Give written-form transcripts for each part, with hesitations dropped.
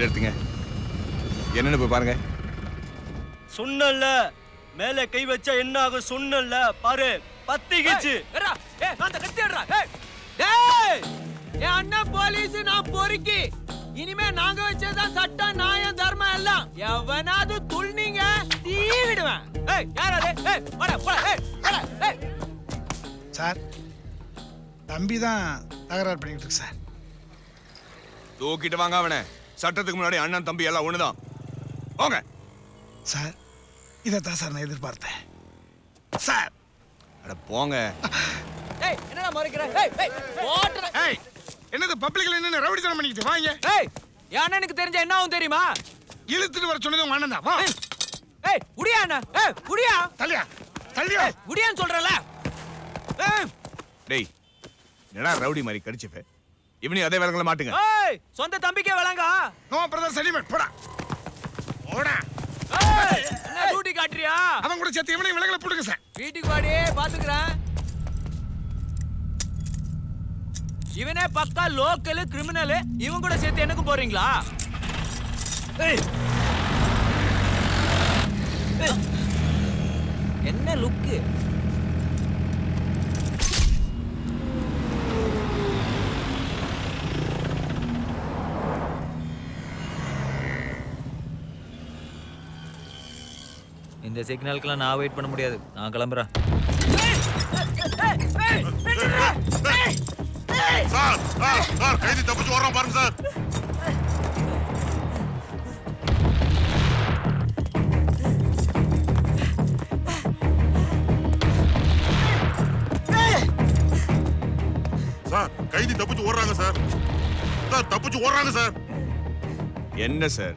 எடுத்துங்க. என்னன்னு போய் பாருங்க. சொன்னல மேல கை வச்சா என்ன ஆகும் சொன்னல பாரு பத்திக்கிச்சு. அந்த கத்தி எடுறா. டேய் என் அண்ணன் போலீஸ், நான் பொறுக்கி. இனிமே நாங்க வச்சதான் சட்டம் நியாயம் தர்மம் எல்லாம். எவனாவது துள்ளிங்க தீவிடுவேன். ஏய் யார் அது? ஏய் போடா போடா. ஏய் போடா. ஏய் சார், தம்பி தான் தகராறு பண்ணிட்டு இருக்கு சார். தூக்கிட்டு வாங்க அவனை. சட்டத்துக்கு முன்னாடி அண்ணன் தம்பி எல்லாம் ஒண்ணுதான். போங்க சார். இதைத்தான் சார் நான் எதிர்பார்த்தேன் சார். அட போங்க. ஏய் என்னடா மறைக்கிற? ஏய் ஏய் போட்ற. ஏய் என்னது பப்ளிக்ல என்ன ரவுடித்தனம் பண்ணிக்கிட்டு வாங்க. ஏய் என் அண்ணனுக்கு தெரிஞ்ச என்ன ஆகும் தெரியுமா? இழுத்துட்டு வர சொன்னது உங்க அண்ணன் தான். வா. ஏய் குடியா அண்ணா. ஏய் குடியா. தள்ளியா தள்ளியா. குடியான்னு சொல்றல. ஏய் டேய் என்னடா ரவுடி மாதிரி கடிச்சுப்ப. இவனையும் அதே வேலைகளை மாட்டுங்க. ஏய் சொந்த தம்பிக்கே விளங்கா. நோ பிரதர் செலிமெண்ட் போடா போடா. ஏய் என்ன டியூட்டி காட்றியா? அவன் கூட சேர்த்து இவனையும் விலகல போடுங்க சார். வீட்டுக்கு வாடி பாத்துக்கறேன். இவனே பக்கா லோக்கல் கிரிமினல். இவன் கூட சேர்த்து எனக்கும் போறீங்களா? ஏய் என்ன லுக்கு? இந்த சிக்னலுக்குலாம் நான் வெயிட் பண்ண முடியாது. நான் கிளம்புறேன். சார் சார் சார் கைதி தப்பிச்சு வர்றோம் பாருங்க சார். சார் கைதி தப்பிச்சு ஓடுறாங்க சார். சார் தப்பிச்சு ஓடுறாங்க சார். என்ன சார்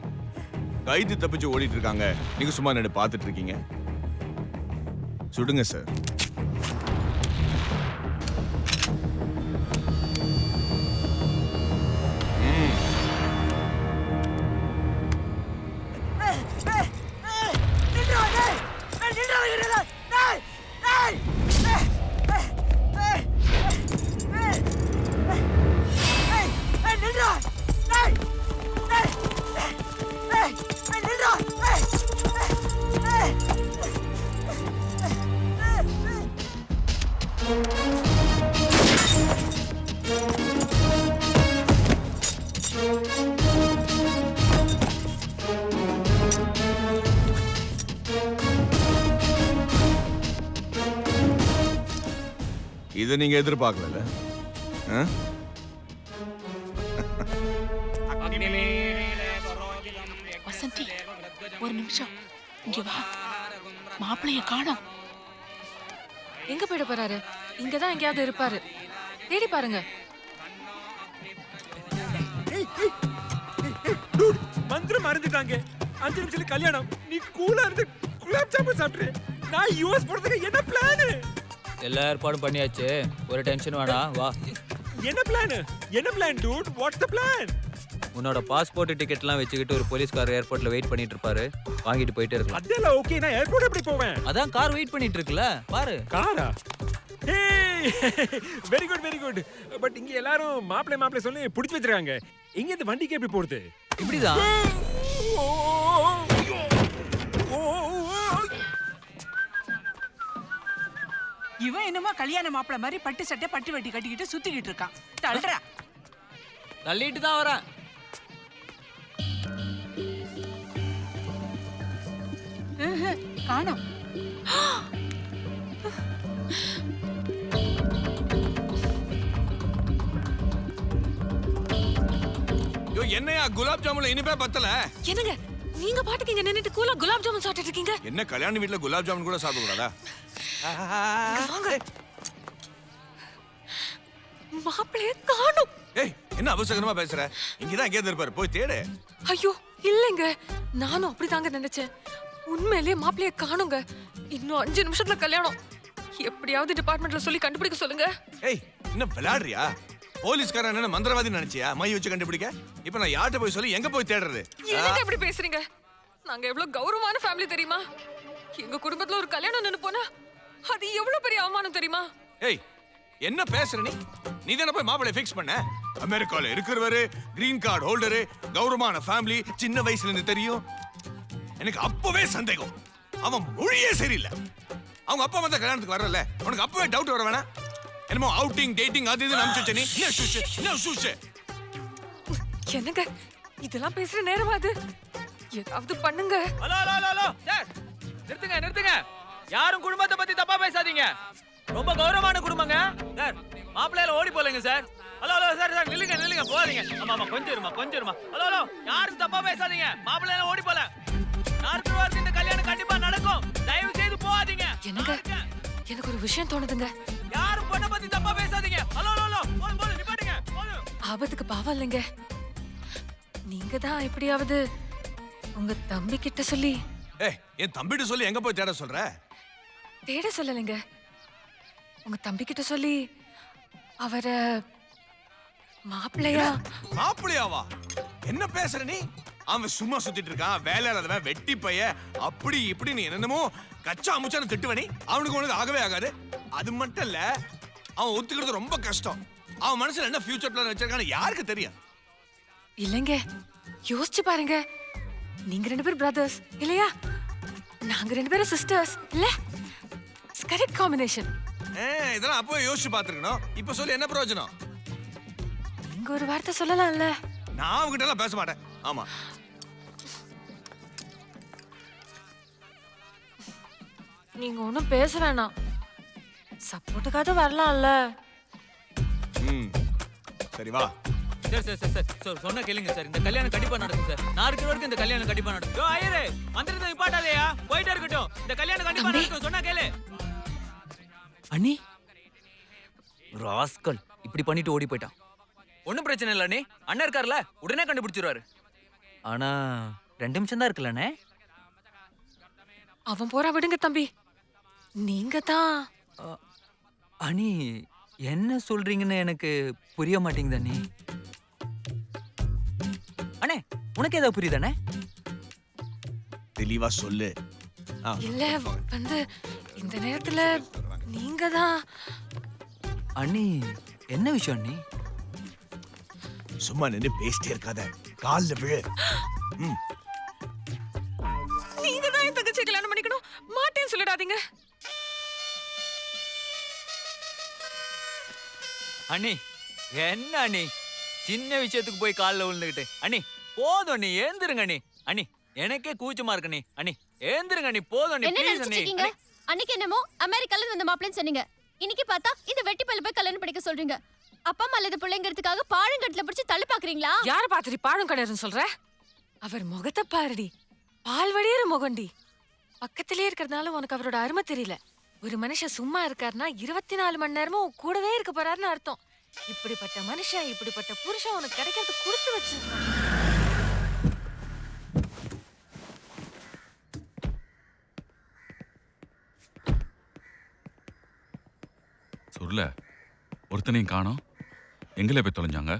கைது தப்பிச்சு ஓடிட்டு இருக்காங்க, நீங்க சும்மா நின்று பார்த்துட்டு இருக்கீங்க. சுடுங்க சார். இதை நீங்க எதிர்பார்க்கல. வசந்தி ஒரு நிமிஷம் இங்க வா. மாப்பிளைய காணோம். எங்க போயிட போறாரு? இங்கதான் எங்கேயாவது இருப்பாரு. தேடி பாருங்க. மந்திரம் மறந்துட்டாங்க. 5 நிமிஷத்துல கல்யாணம். நீ கூலா இருந்து குலாப் ஜாமுன் சாப்பிட்டு நான் யூஎஸ் போறதுக்கு என்ன பிளான்? எல்லா ஏற்பாடும் பண்ணியாச்சு. ஒரு டென்ஷன் வேணாம். வா. என்ன பிளான்? என்ன plan dude? What's the plan? உன்னோட பாஸ்போர்ட் டிக்கெட்லாம் வச்சுக்கிட்டு ஒரு போலீஸ்காரர் ஏர்போர்ட்ல வெயிட் பண்ணிட்டு இருப்பாரு. வாங்கிட்டு போயிட்டே இருக்கலாம். அதெல்லாம் ஓகே. நான் ஏர்போர்ட் எப்படி போவேன்? அதான் கார் வெயிட் பண்ணிட்டு இருக்குல, பாரு. காரா? ஏய் very good very good. But இங்க எல்லாரும் மாப்ளை சொல்லி புடிச்சு வச்சிருக்காங்க. இங்க இந்த வண்டிக்கு எப்படி போறது? இப்படிதான். இவன் என்னமோ கல்யாண மாப்பிள மாதிரி பட்டு சட்டை பட்டு வெட்டி கட்டிக்கிட்டு சுத்திக்கிட்டு இருக்கான். தள்ளுறா. தள்ளிட்டு தான் வரேன். காணோம். என்னையா குலாப் ஜாமுன்ல இனிப்பே பத்தல? என்னங்க நீங்க பாட்டுக்கு இங்க நின்னுட்டு கூலா குலாப் ஜாமுன் சாப்பிட்டுட்டு இருக்கீங்க? என்ன கல்யாண வீட்ல குலாப் ஜாமுன் கூட சாப்பிட கூடாதா? மாப்பிளைய காணோம். ஏய் என்ன அவசரமா பேசுற? இங்கதான் எங்கேயாவது இருப்பாரு, போய் தேடு. ஐயோ இல்லங்க, நானும் அப்படிதாங்க நினைச்சேன். உண்மையிலேயே மாப்பிளைய காணுங்க. இன்னும் 5 நிமிஷத்துல கல்யாணம். எப்படியாவது டிபார்ட்மெண்ட்ல சொல்லி கண்டுபிடிக்க சொல்லுங்க. ஏய் என்ன விளையாடுறியா? போலீஸ்காரன் என்ன மந்திரவாதி நினைச்சியா மை வச்சு கண்டுபிடிக்க? இப்ப நான் யார்கிட்ட போய் சொல்லி எங்க போய் தேடுறது? என்னங்க இப்படி பேசுறீங்க? நாங்க எவ்வளவு கௌரவமான ஃபேமிலி தெரியுமா? எங்க குடும்பத்துல ஒரு கல்யாணம் நின்னு போனா அது எவ்வளவு பெரிய அவமானம் தெரியுமா? ஏய் என்ன பேசுற நீ? நீ தான போய் மாப்பிளைய ஃபிக்ஸ் பண்ண? அமெரிக்கால இருக்கிறவரு, கிரீன் கார்டு ஹோல்டரு, கௌரவமான ஃபேமிலி, சின்ன வயசுல இருந்து தெரியும். எனக்கு அப்பவே சந்தேகம், அவன் மொழியே சரியில்லை. அவங்க அப்பா வந்து கல்யாணத்துக்கு வரல, உனக்கு அப்பவே டவுட் வர வேணா? என்னமோ அவுட்டிங் டேட்டிங் அது இது நம்பிச்சு நீ என்னங்க இதெல்லாம் பேசுற நேரமா அது? ஏதாவது பண்ணுங்க. Hello hello hello hello sir, நிறுத்துங்க. யாரும் குடும்பத்தை பத்தி தப்பா பேசாதீங்க. ரொம்ப கௌரவமான குடும்பங்க சார். மாப்பிள்ளையில ஓடி போலங்க சார். ஹலோ ஹலோ சார் நில்லுங்க போகாதீங்க. ஆமா கொஞ்சம் இருமா. ஹலோ ஹலோ, யாரும் தப்பா பேசாதீங்க. மாப்பிள்ளையில ஓடி போல. நார்க்குவாருக்கு இந்த கல்யாணம் கண்டிப்பா நடக்கும். தயவு செய்து போகாதீங்க. என்னங்க எனக்கு ஒரு விஷயம் தோணுதுங்க. யாரும் பொண்ணை பத்தி தப்பா பேசாதீங்க. ஹலோ ஹலோ போல நிப்பாட்டுங்க. ஆபத்துக்கு பாவம் இல்லைங்க. நீங்க தான் எப்படியாவது உங்க தம்பி கிட்ட சொல்லி. என் தம்பிட்டு சொல்லி எங்க போய் தேட சொல்ற? தேட சொல்லலைங்க, உங்க தம்பி கிட்ட சொல்லி அவரை மாப்பிள்ளையாவா? என்ன பேசுற நீ? அவன் சும்மா சுத்திட்டு இருக்கான், வேலை இல்லாதவன், வெட்டி பைய, அப்படி இப்படி நீ என்னமோ கச்சா முச்சான்னு திட்டுவனி. அவனுக்கு உனக்கு ஆகவே ஆகாது. அது மட்டும் இல்ல, அவன் ஒத்துக்கிறது ரொம்ப கஷ்டம். அவன் மனசுல என்ன ஃபியூச்சர் பிளான் வச்சிருக்கான்னு யாருக்கு தெரியும்? இல்லைங்க, யோசிச்சு பாருங்க. நீங்க 2 பேரும் பிரதர்ஸ் இல்லையா? நாங்க 2 பேரும் சிஸ்டர்ஸ் இல்ல? Correct combination. இதெல்லாம் அப்போ யோசிச்சு பாத்துருக்கணும். இப்ப சொல்லி என்ன பிரயோஜனம்? நீங்க ஒரு வார்த்தை சொல்லலாம்ல. நான் அவங்கிட்ட எல்லாம் பேச மாட்டேன். ஆமா, நீங்க ஒண்ணும் பேச வேணாம். சப்போர்ட்டுக்காக வரலாம்ல. சரி வா. சார் சொன்ன கேளுங்க சார். இந்த கல்யாணம் கண்டிப்பா நடக்கும் சார். நான் இருக்கிற வரைக்கும் இந்த கல்யாணம் கண்டிப்பா நடக்கும். ஐயரே மந்திரத்தை நிப்பாட்டாதேயா, போயிட்டே இருக்கட்டும். இந்த கல்யாணம் கண்டிப்பா நடக்கும். சொன்னா கேளு. அண்ணி ராஸ்கல் இப்படி பண்ணிட்டு ஓடி போயிட்டான். ஒன்னும் பிரச்சனை இல்ல அண்ணி, அண்ணன் இருக்கார்ல, உடனே கண்டுபிடிச்சிருவாரு. ஆனா 2 நிமிஷம் தான் இருக்குல்லண்ணே. அவன் போறா விடுங்க தம்பி. நீங்க தான் அண்ணி என்ன சொல்றீங்கன்னு எனக்கு புரிய மாட்டேங்குது அண்ணி. அண்ணே உனக்கு ஏதாவது புரியுதானே? தெளிவா சொல்லு. இல்ல வந்து இந்த நேரத்துல நீங்க தான். அண்ணி என்ன விஷயம் அண்ணி? சும்மா நின்னு பேசிட்டே இருக்காத, கால்ல விழு. நீங்க தான் என் தங்கச்சி கல்யாணம் பண்ணிக்கணும். மாட்டேன்னு சொல்லிடாதீங்க அண்ணி. என்ன அண்ணி சின்ன விஷயத்துக்கு போய் காலில் விழுந்துகிட்டு? அண்ணி போதும் அண்ணி, ஏந்திருங்க அண்ணி. அண்ணி எனக்கே கூச்சமா இருக்கு அண்ணி. அண்ணி ஏந்திருங்க அண்ணி, போதும் அண்ணி, என்ன ப்ளீஸ் அண்ணி. நினைச்சிட்டீங்க? அன்னைக்கு என்னமோ அமெரிக்கால இருந்து வந்த மாப்பிள்ளைன்னு சொன்னீங்க. இன்னைக்கு பார்த்தா இந்த வெட்டி பல்ல போய் கல்யாணம் படிக்க சொல்றீங்க. அப்பா அம்மா அல்லது பிள்ளைங்கிறதுக்காக பாழங்கட்டுல பிடிச்சி தள்ளி பாக்குறீங்களா? யார பாத்துட்டு பாழும் கிணறுன்னு சொல்ற? அவர் முகத்தை பாருடி, பால் வடிகிற முகண்டி. பக்கத்திலே இருக்கிறதுனால உனக்கு அவரோட அருமை தெரியல. ஒரு மனுஷன் சும்மா இருக்காருன்னா 24 மணி நேரமும் கூடவே இருக்க போறாருன்னு அர்த்தம். இப்படிப்பட்ட மனுஷன், இப்படிப்பட்ட புருஷன் உனக்கு கிடைக்கிறது கொடுத்து வச்சிருக்கான். சொல்ல ஒருத்தனையும் காணோம். எங்களே போய் தொலைஞ்சாங்க?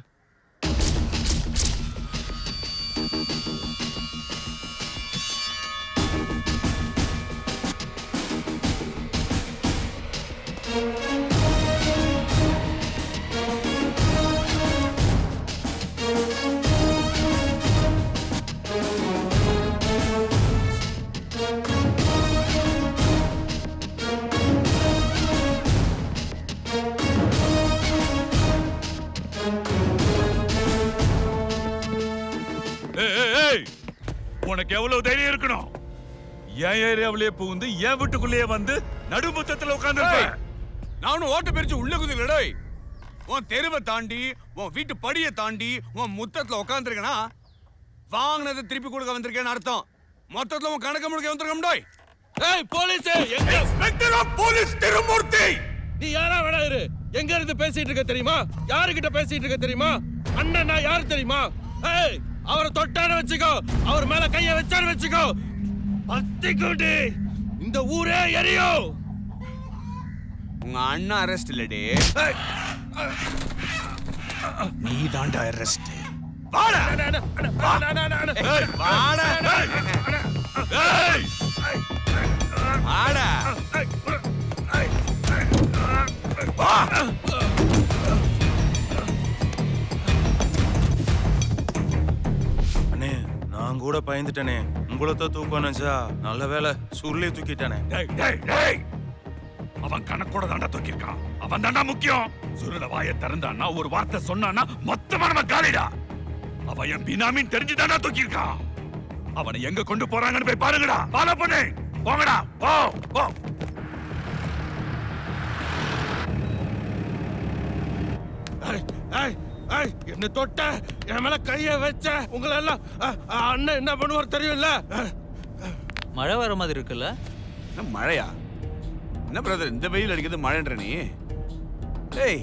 உனக்கு எவ்வளவு தைரியம் இருக்கணும்? என் ஏரியாவிலேயே புகுந்து என் வீட்டுக்குள்ளேயே வந்து நடுமுத்தத்துல உட்கார்ந்து. நானும் ஓட்ட பிரிச்சு உள்ள குதிக்கலடா. உன் தெருவை தாண்டி, உன் வீட்டு படியை தாண்டி, உன் முத்தத்துல உட்காந்துருக்கனா வாங்கினதை திருப்பி கொடுக்க வந்திருக்கேன்னு அர்த்தம். மொத்தத்துல உன் கணக்கு முழுக்க வந்திருக்கோம்டா. ஏய் police, inspector of police Thirumoorthy. நீ யாரா வேணா இரு. எங்க இருந்து பேசிட்டு இருக்க தெரியுமா? யாருகிட்ட பேசிட்டு இருக்க தெரியுமா? அண்ணன் நான் யாரு தெரியுமா? ஏய் அவரை தொட்டான வச்சுக்கோ, அவர் மேல கைய வச்சான்னு வச்சுக்கோ, பத்தி கூட்டி இந்த ஊரே எரியும். உங்க அண்ணா அரெஸ்ட் இல்லடே, நீ தாண்டா அரெஸ்ட். வாடா வாடா வாடா வா. நான் கூட பயந்துட்டேனே. உங்களை தான் தூக்கணுச்சா, நல்ல வேலை சுருளே தூக்கிட்டானே. டேய் டேய் டேய் அவன் கணக்கோட தாண்டா தூக்கியிருக்கான். அவன் தாண்டா முக்கியம். சுருள வாயை திறந்தான்னா ஒரு வார்த்தை சொன்னான்னா மொத்தமா நம்ம காலிடா. அவன் என் பினாமின்னு தெரிஞ்சு தாண்டா தூக்கியிருக்கான். அவனை எங்க கொண்டு போறாங்கன்னு போய் பாருங்கடா. ஃபாலோ பண்ணு. போங்கடா. போ போ. ஏய், ஏய், ஏய், என்ன தொட்ட என் மேல கைய வச்ச உங்களை எல்லாம் அண்ணன் என்ன பண்ணுவார் தெரியும்ல. மழை வர மாதிரி இருக்குல்ல? என்ன மழையா? என்ன பிரதர் இந்த வெயில் அடிக்கிறது மழைன்ற நீ? ஏய்,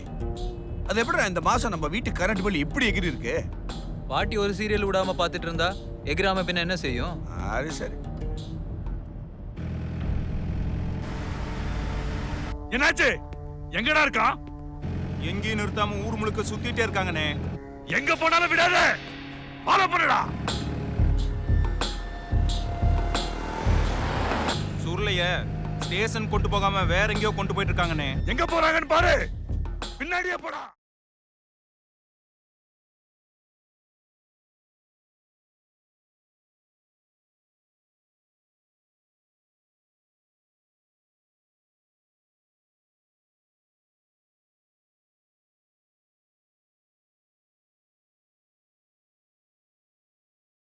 அது எப்படிடா இந்த மாசம் நம்ம வீட்டு கரண்ட் பில் இப்படி எகிரி இருக்கு? பாட்டி ஒரு சீரியல் விடாம பாத்துட்டு இருந்தா எகிராம பின்ன என்ன செய்யும்? அது சரி. என்னாச்சு? எங்கடா இருக்கான்? எங்கேயும் நிறுத்தாம ஊர் முழுக்க சுத்திட்டே இருக்காங்கண்ணே. எங்க போனாலும் விடாத. ஃபாலோ பண்ணுடா. சுருளைய ஸ்டேஷன் கொண்டு போகாம வேற எங்கேயோ கொண்டு போயிட்டு இருக்காங்கண்ணே. எங்க போறாங்கன்னு பாரு. பின்னாடியே போடா.